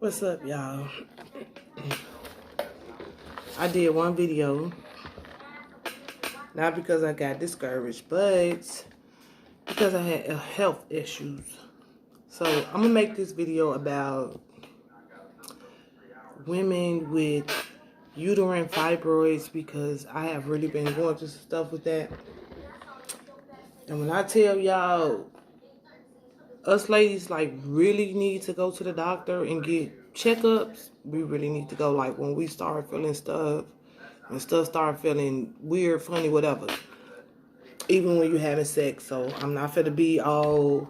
What's up, y'all? I did one video, not because I got discouraged, but because I had health issues. So I'm gonna make this video about women with uterine fibroids because I have really been going through some stuff with that. And when I tell y'all, us ladies really need to go to the doctor and get checkups. We really need to go when we start feeling stuff and stuff start feeling weird, funny, whatever. Even when you're having sex. So I'm not finna be all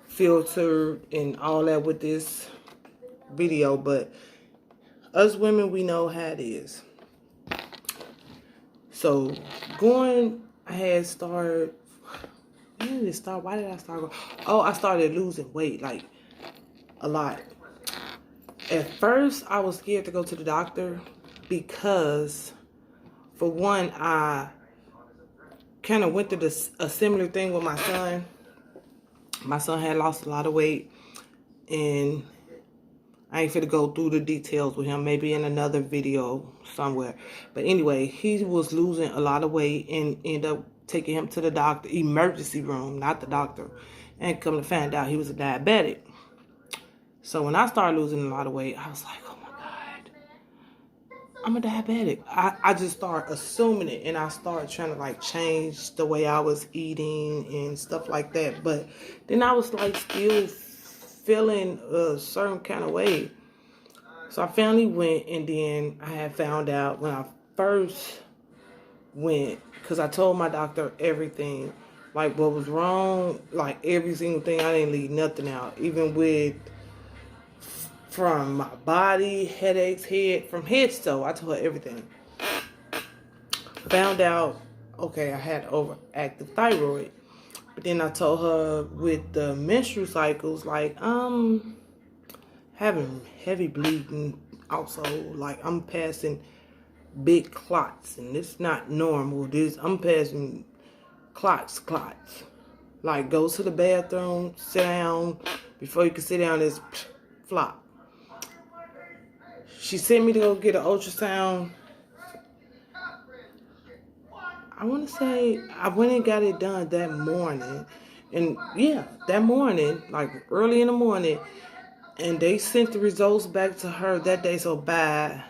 filtered and all that with this video, but us women, we know how it is. So I had started. When did it start? Why did I start going? Oh, I started losing weight, a lot. At first, I was scared to go to the doctor because, for one, I kind of went through a similar thing with my son. My son had lost a lot of weight, and I ain't finna go through the details with him, maybe in another video somewhere. But anyway, he was losing a lot of weight and ended up taking him to the doctor, emergency room, not the doctor. And come to find out he was a diabetic. So when I started losing a lot of weight, I was like, oh my God, I'm a diabetic. I just started assuming it, and I started trying to change the way I was eating and stuff like that. But then I was still feeling a certain kind of way. So I finally went, and then I had found out when I first went, because I told my doctor everything, what was wrong, every single thing. I didn't leave nothing out, even from my body, headaches, from head to toe. I told her everything. Found out, okay, I had overactive thyroid. But then I told her with the menstrual cycles, having heavy bleeding also, I'm passing big clots, and it's not normal. I'm passing clots. Go to the bathroom, sit down. Before you can sit down, it's flop. She sent me to go get an ultrasound. I want to say I went and got it done that morning. And yeah, that morning, early in the morning. And they sent the results back to her that day. So by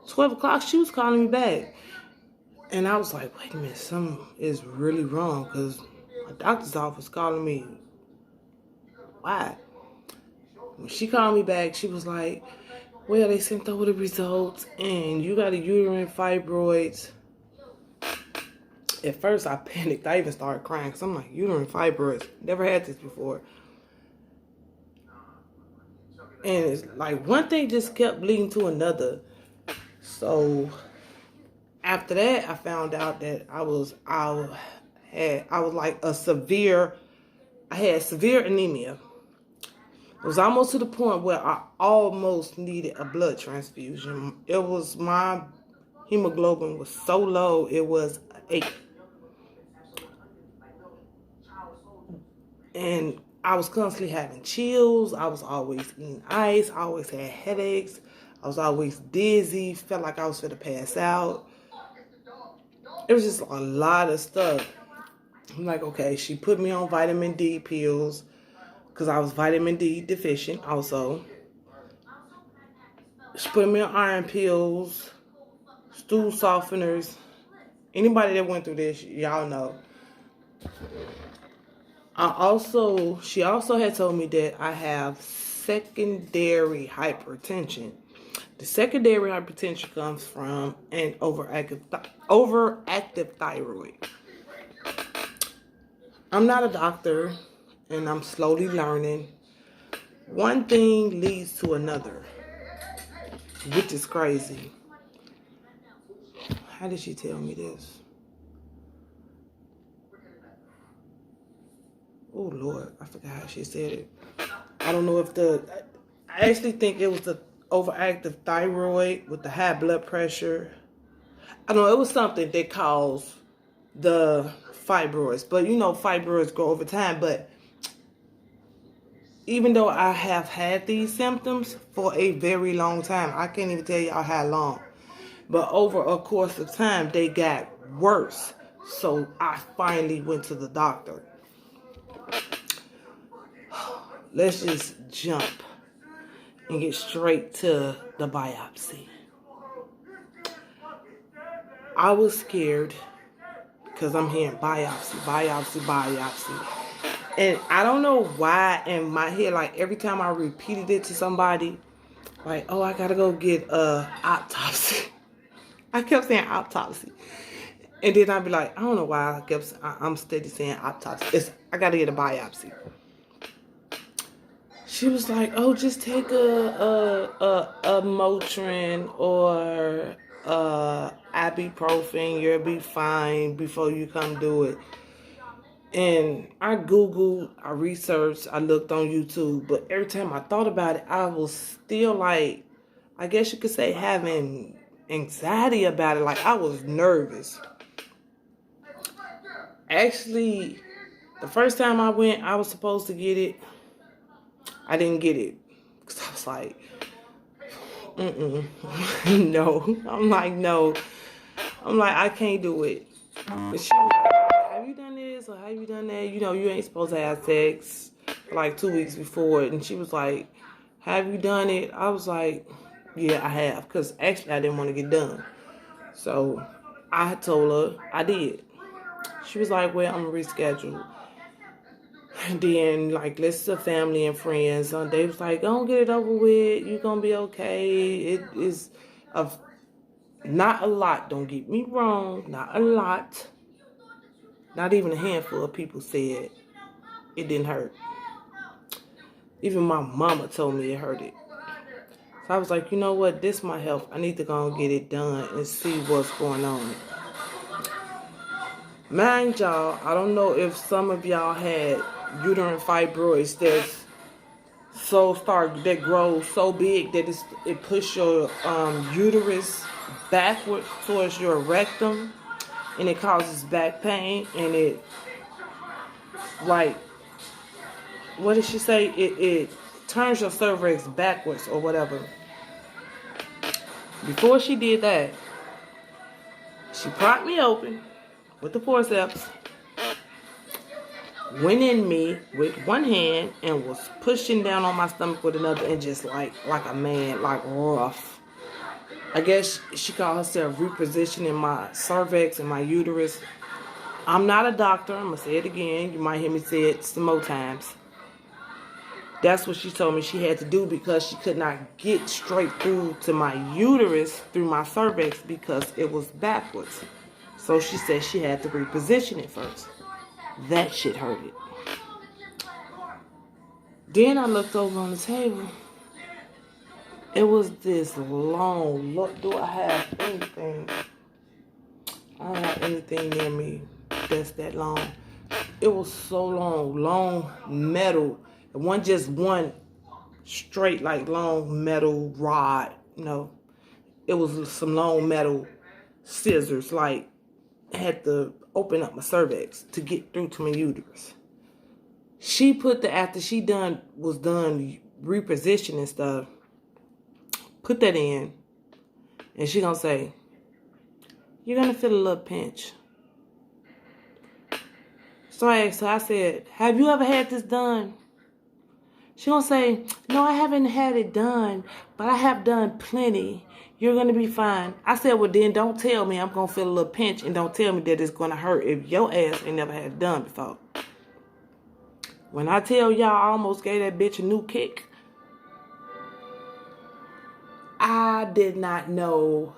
12 o'clock, she was calling me back. And I was like, wait a minute, something is really wrong, because my doctor's office calling me. Why? When she called me back, she was like, well, they sent over the results, and you got a uterine fibroids. At first, I panicked. I even started crying, because I'm like, uterine fibroids. Never had this before. And it's one thing just kept leading to another. So after that, I found out that I had severe anemia. It was almost to the point where I almost needed a blood transfusion. My hemoglobin was so low, it was 8. And I was constantly having chills. I was always eating ice. I always had headaches. I was always dizzy. Felt like I was going to pass out. It was just a lot of stuff. I'm like, okay, she put me on vitamin D pills because I was vitamin D deficient also. She put me on iron pills, stool softeners. Anybody that went through this, y'all know. She also had told me that I have secondary hypertension. The secondary hypertension comes from an overactive thyroid. I'm not a doctor, and I'm slowly learning. One thing leads to another, which is crazy. How did she tell me this? Oh, Lord, I forgot how she said it. I don't know I actually think it was the overactive thyroid with the high blood pressure. I don't know, it was something that caused the fibroids. But, fibroids grow over time. But even though I have had these symptoms for a very long time, I can't even tell y'all how long, but over a course of time, they got worse. So I finally went to the doctor. Let's just jump and get straight to the biopsy. I was scared because I'm hearing biopsy, biopsy, biopsy. And I don't know why in my head, like every time I repeated it to somebody, like, oh, I gotta go get a autopsy. I kept saying autopsy. And then I'd be like, I don't know why I'm steady saying autopsy. I gotta get a biopsy. She was like, oh, just take a Motrin or ibuprofen. You'll be fine before you come do it. And I Googled, I researched, I looked on YouTube. But every time I thought about it, I was still like, I guess you could say having anxiety about it. Like I was nervous. Actually, the first time I went, I was supposed to get it. I didn't get it. Because I was like, no. I'm like, no. I'm like, I can't do it. But she was like, have you done this or have you done that? You know, you ain't supposed to have sex like 2 weeks before. And she was like, have you done it? I was like, yeah, I have. Because actually, I didn't want to get done. So I told her I did. She was like, well, I'm going to reschedule. And then, like, list of family and friends. They was like, don't get it over with. You're going to be okay. It is not a lot. Don't get me wrong. Not a lot. Not even a handful of people said it didn't hurt. Even my mama told me it hurted. So I was like, you know what? This might help. I need to go and get it done and see what's going on. Mind y'all, I don't know if some of y'all had uterine fibroids that grow so big that it pushes your uterus backward towards your rectum, and it causes back pain, and it, like, what did she say? It turns your cervix backwards or whatever. Before she did that, she propped me open with the forceps, went in me with one hand and was pushing down on my stomach with another, and just like a man, like rough. I guess she called herself repositioning my cervix and my uterus. I'm not a doctor. I'm going to say it again. You might hear me say it some more times. That's what she told me she had to do because she could not get straight through to my uterus through my cervix because it was backwards. So she said she had to reposition it first. That shit hurted. Then I looked over on the table. It was this long. Look, do I have anything? I don't have anything near me that's that long. It was so long metal. It wasn't just one straight, like, long metal rod. No, it was some long metal scissors. Like, I had to open up my cervix to get through to my uterus. She put after she was done repositioning stuff, put that in, and she gonna say, you're gonna feel a little pinch. So I asked her, I said, have you ever had this done? She gonna say, no, I haven't had it done, but I have done plenty. You're gonna be fine. I said, well, then don't tell me I'm gonna feel a little pinch, and don't tell me that it's gonna hurt if your ass ain't never had it done before. When I tell y'all I almost gave that bitch a new kick, I did not know.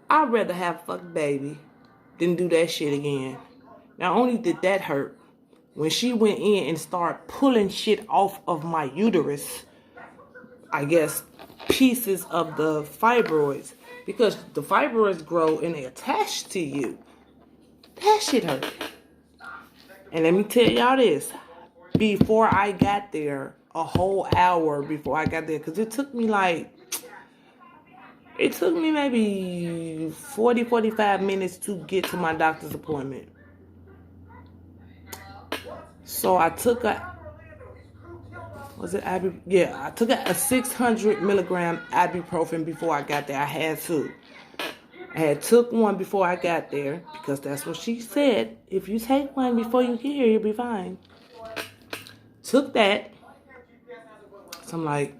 I'd rather have a fucking baby than do that shit again. Not only did that hurt, when she went in and started pulling shit off of my uterus, I guess pieces of the fibroids, because the fibroids grow and they attach to you. That shit hurt. And let me tell y'all this. Before I got there, a whole hour before I got there, because it took me maybe 45 minutes to get to my doctor's appointment. So I took Was it ibuprofen? Yeah, I took a 600 milligram ibuprofen before I got there. I had to. I had took one before I got there because that's what she said. If you take one before you get here, you'll be fine. Took that. So I'm like,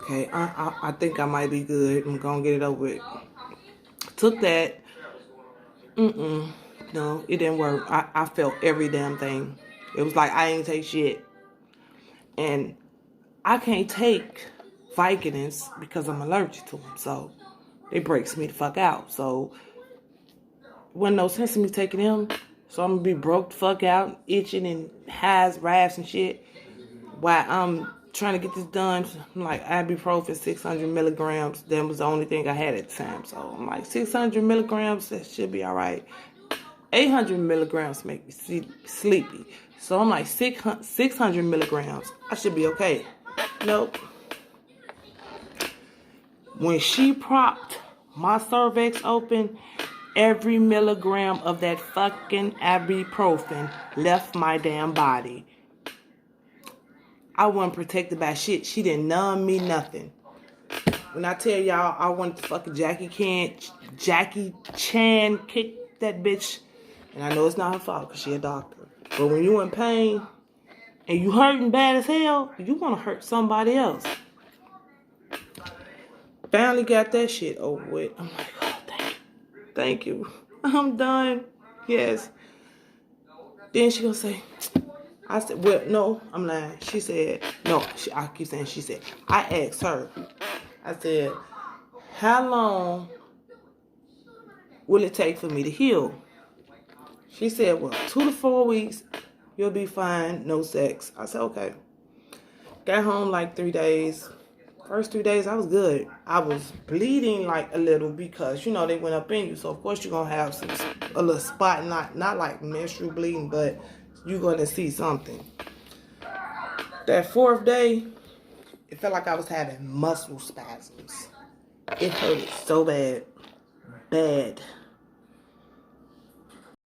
okay, I think I might be good. I'm gonna get it over with. Took that. No, it didn't work. I felt every damn thing. It was like I ain't take shit. And I can't take Vicodins because I'm allergic to them. So it breaks me the fuck out. So wasn't no sense in me taking them. So I'm gonna be broke the fuck out, itching and highs, rafts and shit. While I'm trying to get this done, I'm like ibuprofen 600 milligrams. That was the only thing I had at the time. So I'm like 600 milligrams, that should be all right. 800 milligrams make me sleepy. So I'm like 600 milligrams. I should be okay. Nope. When she propped my cervix open, every milligram of that fucking ibuprofen left my damn body. I wasn't protected by shit. She didn't numb me nothing. When I tell y'all I wanted to fucking Jackie Chan kick that bitch, and I know it's not her fault because she a doctor. But when you in pain and you hurting bad as hell, you want to hurt somebody else. Finally got that shit over with. I'm like, oh, thank you. I'm done. Yes. Then she gonna say, I said, well, no, I'm lying. She said, no, I keep saying she said. I asked her, I said, how long will it take for me to heal? She said, well, 2 to 4 weeks, you'll be fine, no sex. I said, okay. Got home like 3 days. First 3 days, I was good. I was bleeding like a little because, you know, they went up in you. So, of course, you're going to have a little spot, not like menstrual bleeding, but you're going to see something. That 4th day, it felt like I was having muscle spasms. It hurt so bad. Bad.